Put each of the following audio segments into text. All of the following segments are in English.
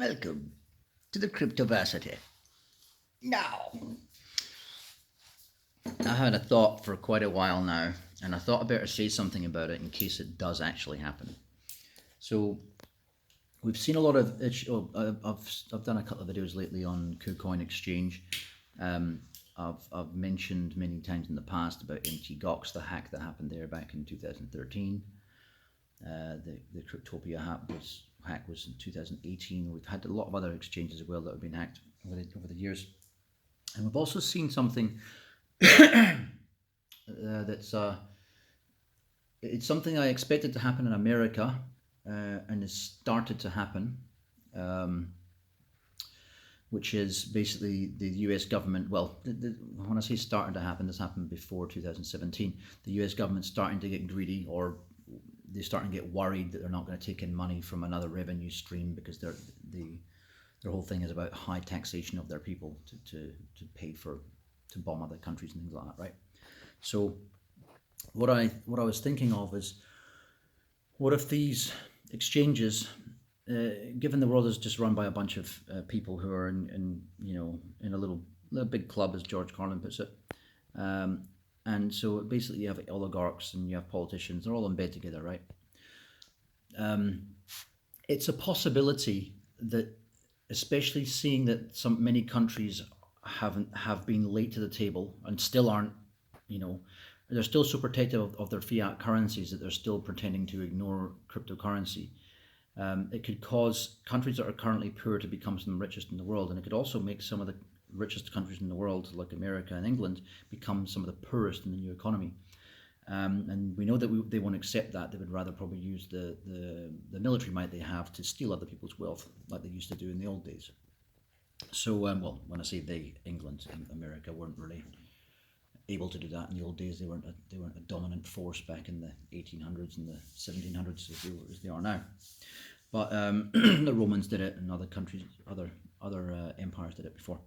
Welcome to the Cryptoversity. Now, I had a thought for quite a while now, and I thought I better say something about it in case it does actually happen. So, we've seen a lot of. I've done a couple of videos lately on KuCoin Exchange. I've mentioned many times in the past about govts, the hack that happened there back in 2013. The Cryptopia hack was in 2018. We've had a lot of other exchanges as well that have been hacked over the years, and we've also seen something that's it's something I expected to happen in America, and has started to happen, which is basically the US government. Well, when I say starting to happen, this happened before 2017. The US government starting to get greedy, or they're starting to get worried that they're not going to take in money from another revenue stream, because their whole thing is about high taxation of their people to pay to bomb other countries and things like that, right? So what I was thinking of is, what if these exchanges, given the world is just run by a bunch of people who are in a little big club, as George Carlin puts it, and so basically you have oligarchs and you have politicians, they're all in bed together, right? It's a possibility that, especially seeing that many countries have been late to the table and still aren't, they're still so protective of their fiat currencies that they're still pretending to ignore cryptocurrency. It could cause countries that are currently poor to become some of the richest in the world, and it could also make some of the richest countries in the world, like America and England, become some of the poorest in the new economy. And we know that they won't accept that. They would rather probably use the military might they have to steal other people's wealth, like they used to do in the old days. So, well, when I say they, England and America weren't really able to do that in the old days. They weren't a dominant force back in the 1800s and the 1700s as they are now. But the Romans did it, and other countries, other empires did it before.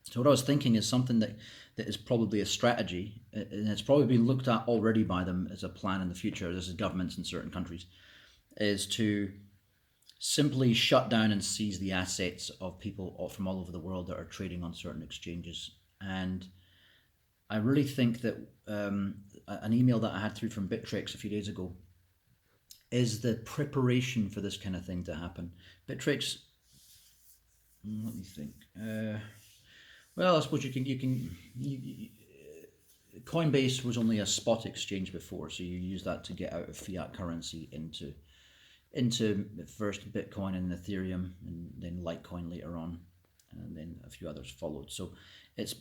So what I was thinking is something that is probably a strategy, and it's probably been looked at already by them as a plan in the future. This is governments in certain countries, is to simply shut down and seize the assets of people from all over the world that are trading on certain exchanges. And I really think that an email that I had through from Bittrex a few days ago is the preparation for this kind of thing to happen. Bittrex, let me think. Well, I suppose Coinbase was only a spot exchange before, so you use that to get out of fiat currency into first Bitcoin and Ethereum, and then Litecoin later on, and then a few others followed. So it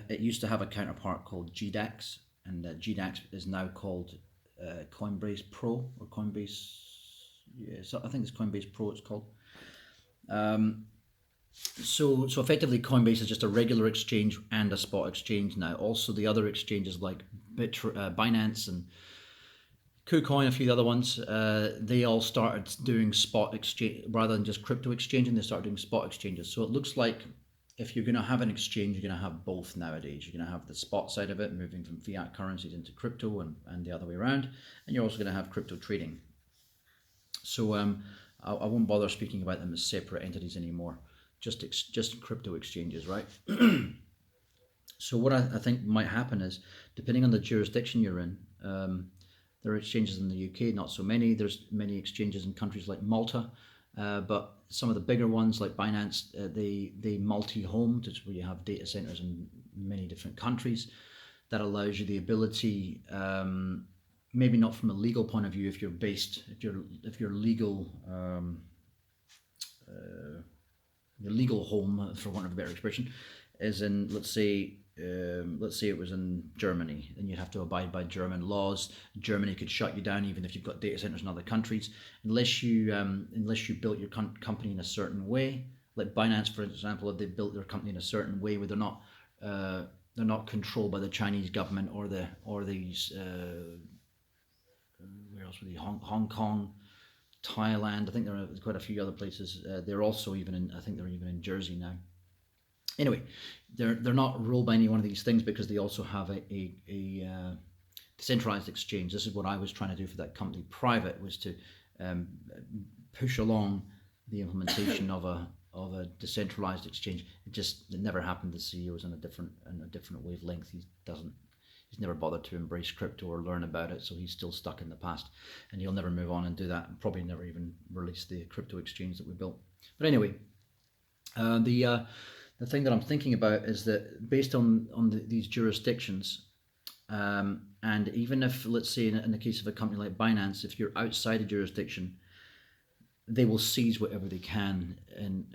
used to have a counterpart called GDAX, and GDAX is now called Coinbase Pro, or Coinbase. Yeah, so I think it's Coinbase Pro. It's called. So effectively, Coinbase is just a regular exchange and a spot exchange now. Also, the other exchanges like Binance and KuCoin, a few other ones, they all started doing spot exchange rather than just crypto exchanging. They started doing spot exchanges. So it looks like if you're going to have an exchange, you're going to have both nowadays. You're going to have the spot side of it, moving from fiat currencies into crypto, and the other way around. And you're also going to have crypto trading. So I won't bother speaking about them as separate entities anymore. Just crypto exchanges, right? So what I think might happen is, depending on the jurisdiction you're in, there are exchanges in the UK, not so many. There's many exchanges in countries like Malta, but some of the bigger ones like Binance, they multi-home, which is where you have data centers in many different countries. That allows you the ability, maybe not from a legal point of view, if your legal your legal home, for want of a better expression, is in, let's say it was in Germany, then you'd have to abide by German laws. Germany could shut you down even if you've got data centers in other countries, unless you built your company in a certain way. Like Binance, for example, if they built their company in a certain way where they're not controlled by the Chinese government or these where else were they? Hong Kong, Thailand. I think there are quite a few other places. They're also I think they're even in Jersey now. Anyway, they're not ruled by any one of these things, because they also have a decentralized exchange. This is what I was trying to do for that company private, was to push along the implementation of a decentralized exchange. It never happened. The CEO is on a different wavelength. He's never bothered to embrace crypto or learn about it, so he's still stuck in the past, and he'll never move on and do that, and probably never even release the crypto exchange that we built. But anyway, the thing that I'm thinking about is that based on these jurisdictions, and even if, let's say, in the case of a company like Binance, if you're outside a jurisdiction, they will seize whatever they can. And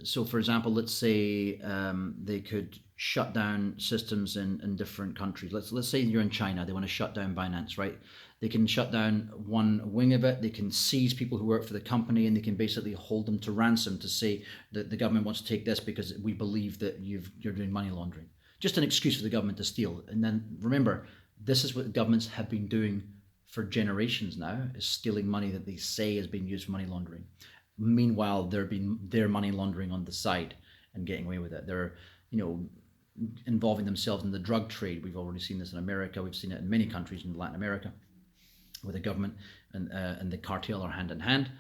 so, for example, let's say they could shut down systems in different countries. Let's say you're in China, they want to shut down Binance, right? They can shut down one wing of it. They can seize people who work for the company, and they can basically hold them to ransom to say that the government wants to take this because we believe that you're doing money laundering. Just an excuse for the government to steal. And then remember, this is what governments have been doing for generations now, is stealing money that they say is being used for money laundering. Meanwhile, they're money laundering on the side and getting away with it. They're, involving themselves in the drug trade. We've already seen this in America. We've seen it in many countries in Latin America, where the government and the cartel are hand in hand.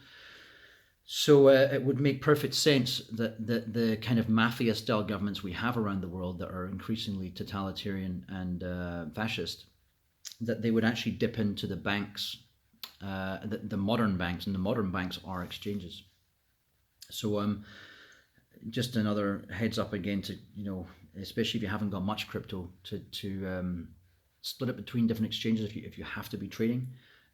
So it would make perfect sense that the kind of mafia-style governments we have around the world that are increasingly totalitarian and fascist, that they would actually dip into the banks, the modern banks, and the modern banks are exchanges. So just another heads up again to, especially if you haven't got much crypto, to split it between different exchanges if you have to be trading,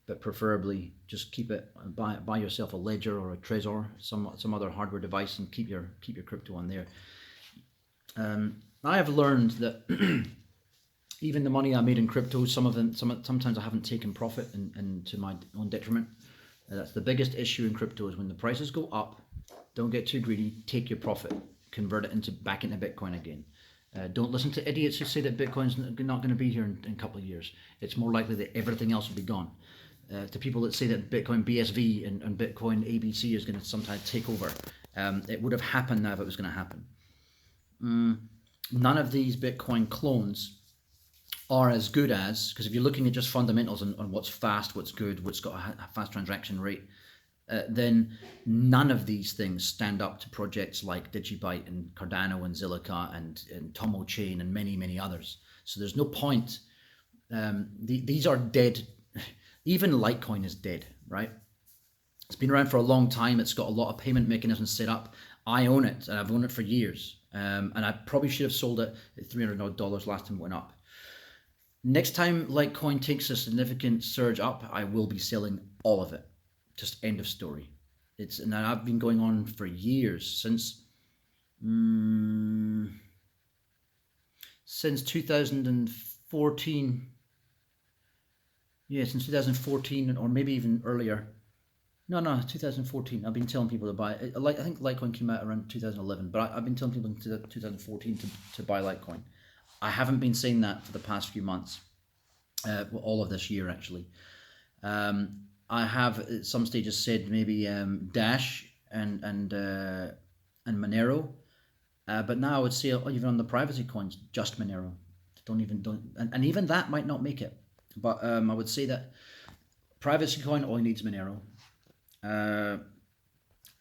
but preferably just keep it, buy yourself a ledger or a Trezor, some other hardware device, and keep your crypto on there. I have learned that even the money I made in crypto, sometimes I haven't taken profit and to my own detriment. That's the biggest issue in crypto, is when the prices go up, don't get too greedy, take your profit, convert it back into Bitcoin again. Don't listen to idiots who say that Bitcoin's not going to be here in a couple of years. It's more likely that everything else will be gone. To people that say that Bitcoin BSV and Bitcoin ABC is going to sometime take over, it would have happened now if it was going to happen. None of these Bitcoin clones are as good as, because if you're looking at just fundamentals on what's fast, what's good, what's got a fast transaction rate, then none of these things stand up to projects like Digibyte and Cardano and Zilliqa and Tomo Chain and many, many others. So there's no point. These are dead. Even Litecoin is dead, right? It's been around for a long time. It's got a lot of payment mechanisms set up. I own it, and I've owned it for years. And I probably should have sold it at $300 last time it went up. Next time Litecoin takes a significant surge up, I will be selling all of it. Just end of story. And I've been going on for years, since 2014. Yeah, since 2014, or maybe even earlier. No, 2014. I've been telling people to buy it. I think Litecoin came out around 2011, but I've been telling people in 2014 to buy Litecoin. I haven't been saying that for the past few months, all of this year actually. I have at some stages said maybe Dash and Monero, but now I would say even on the privacy coins, just Monero. And even that might not make it. But I would say that privacy coin only needs Monero.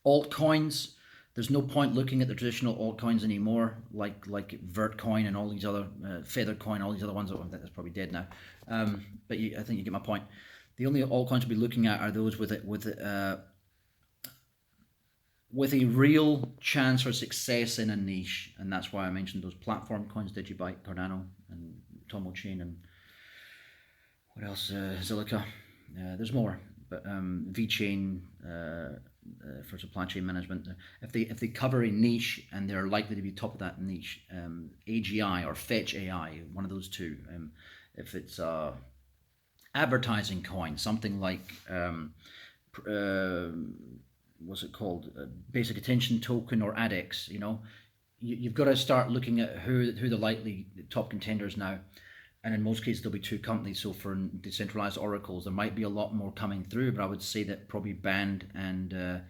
Altcoins, there's no point looking at the traditional altcoins anymore, like Vertcoin and all these other Feathercoin, all these other ones. That's probably dead now. But I think you get my point. The only altcoins to be looking at are those with a real chance for success in a niche, and that's why I mentioned those platform coins: Digibyte, Cardano, and Tomo Chain, and what else? Zilliqa. There's more, but VeChain for supply chain management. If they cover a niche and they're likely to be top of that niche, AGI or Fetch AI, one of those two. If it's advertising coin, something like what's it called? Basic Attention Token or ADX. You've got to start looking at who the likely top contenders now. And in most cases, there'll be two companies. So for decentralized oracles, there might be a lot more coming through, but I would say that probably Band and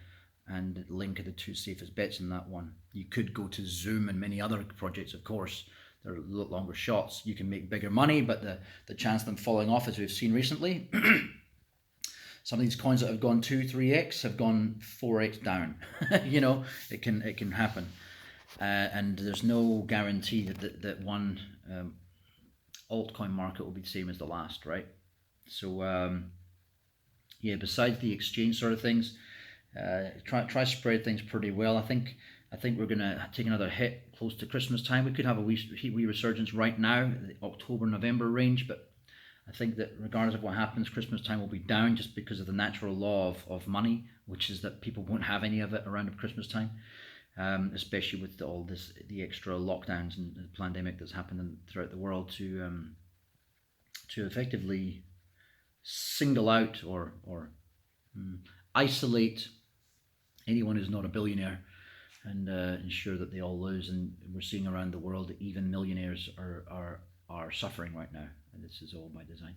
Link are the two safest bets in that one. You could go to Zoom and many other projects, of course. They're a lot longer shots. You can make bigger money, but the chance of them falling off, as we've seen recently, Some of these coins that have gone 2-3x have gone 4x down. You know, it can happen, and there's no guarantee that one altcoin market will be the same as the last, right? So yeah, besides the exchange sort of things, try spread things pretty well. I think we're gonna take another hit close to Christmas time. We could have a wee resurgence right now, the October-November range, but I think that regardless of what happens, Christmas time will be down just because of the natural law of money, which is that people won't have any of it around Christmas time, especially with all the extra lockdowns and the pandemic that's happened throughout the world to effectively single out or isolate anyone who's not a billionaire and ensure that they all lose. And we're seeing around the world that even millionaires are suffering right now, and this is all by design.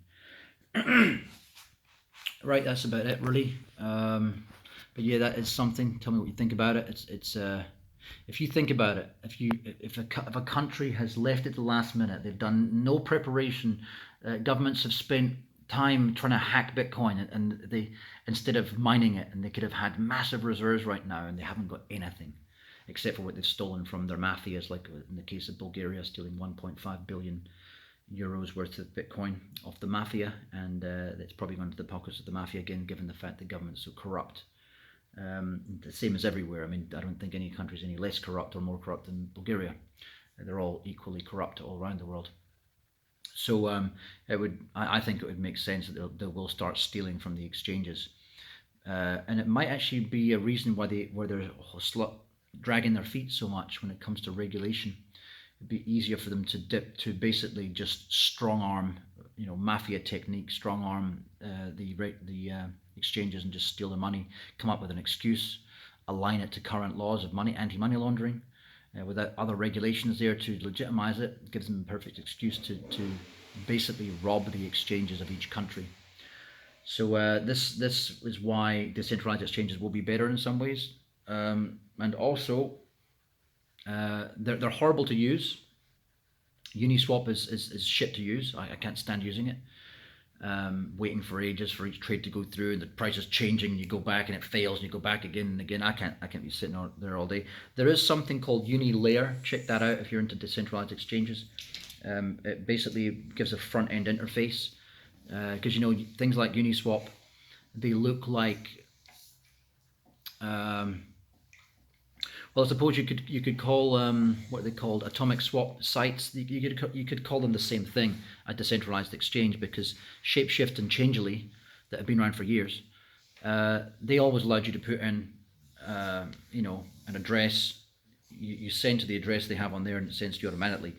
Right, that's about it really. But yeah, that is something. Tell me what you think about it. It's if you think about it, if a country has left it to the last minute, they've done no preparation. Governments have spent time trying to hack Bitcoin, and they, instead of mining it, and they could have had massive reserves right now, and they haven't got anything except for what they've stolen from their mafias, like in the case of Bulgaria, stealing 1.5 billion euros worth of Bitcoin off the mafia, and it's probably gone to the pockets of the mafia again, given the fact the government's so corrupt. The same as everywhere. I mean, I don't think any country is any less corrupt or more corrupt than Bulgaria. They're all equally corrupt all around the world. So I think it would make sense that they will start stealing from the exchanges, and it might actually be a reason why they're dragging their feet so much when it comes to regulation. It'd be easier for them to basically just strong arm, mafia technique, strong arm the exchanges and just steal the money, come up with an excuse, align it to current laws of anti-money laundering, without other regulations there to legitimize it. It gives them a perfect excuse to basically rob the exchanges of each country. So this is why decentralized exchanges will be better in some ways, and also they're horrible to use. Uniswap is shit to use. I can't stand using it. Waiting for ages for each trade to go through, and the price is changing, and you go back and it fails, and you go back again and again. I can't be sitting there all day. There is something called UniLayer. Check that out if you're into decentralized exchanges. It basically gives a front end interface, because things like Uniswap, they look like well, I suppose you could call what are they called, atomic swap sites. You could call them the same thing, a decentralized exchange, because Shapeshift and Changelly, that have been around for years, they always allowed you to put in an address. You send to the address they have on there, and it sends to you automatically.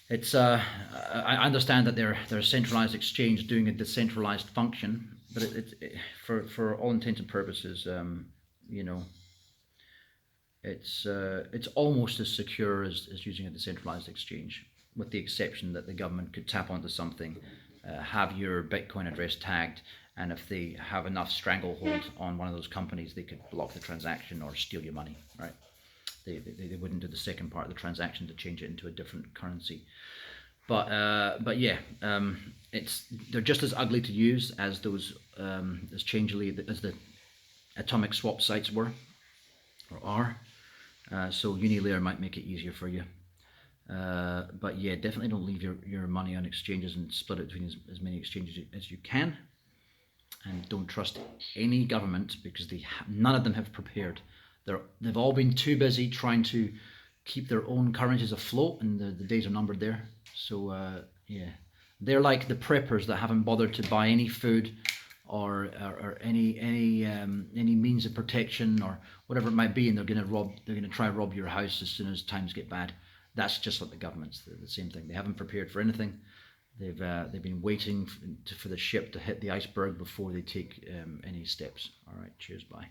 It's I understand that they're a centralized exchange doing a decentralized function, but for all intents and purposes, it's almost as secure as using a decentralized exchange, with the exception that the government could tap onto something, have your Bitcoin address tagged, and if they have enough stranglehold on one of those companies, they could block the transaction or steal your money, right? They wouldn't do the second part of the transaction to change it into a different currency. But yeah, they're just as ugly to use as those as Changelly, as the atomic swap sites were or are. So UniLayer might make it easier for you. But yeah, definitely don't leave your money on exchanges, and split it between as many exchanges as you can. And don't trust any government, because none of them have prepared. They've all been too busy trying to keep their own currencies afloat, and the days are numbered there. So yeah, they're like the preppers that haven't bothered to buy any food or any means of protection or whatever it might be, and they're going to try and rob your house as soon as times get bad. That's just like the governments. They're the same thing. They haven't prepared for anything. They've been waiting for the ship to hit the iceberg before they take any steps. All right, cheers, bye.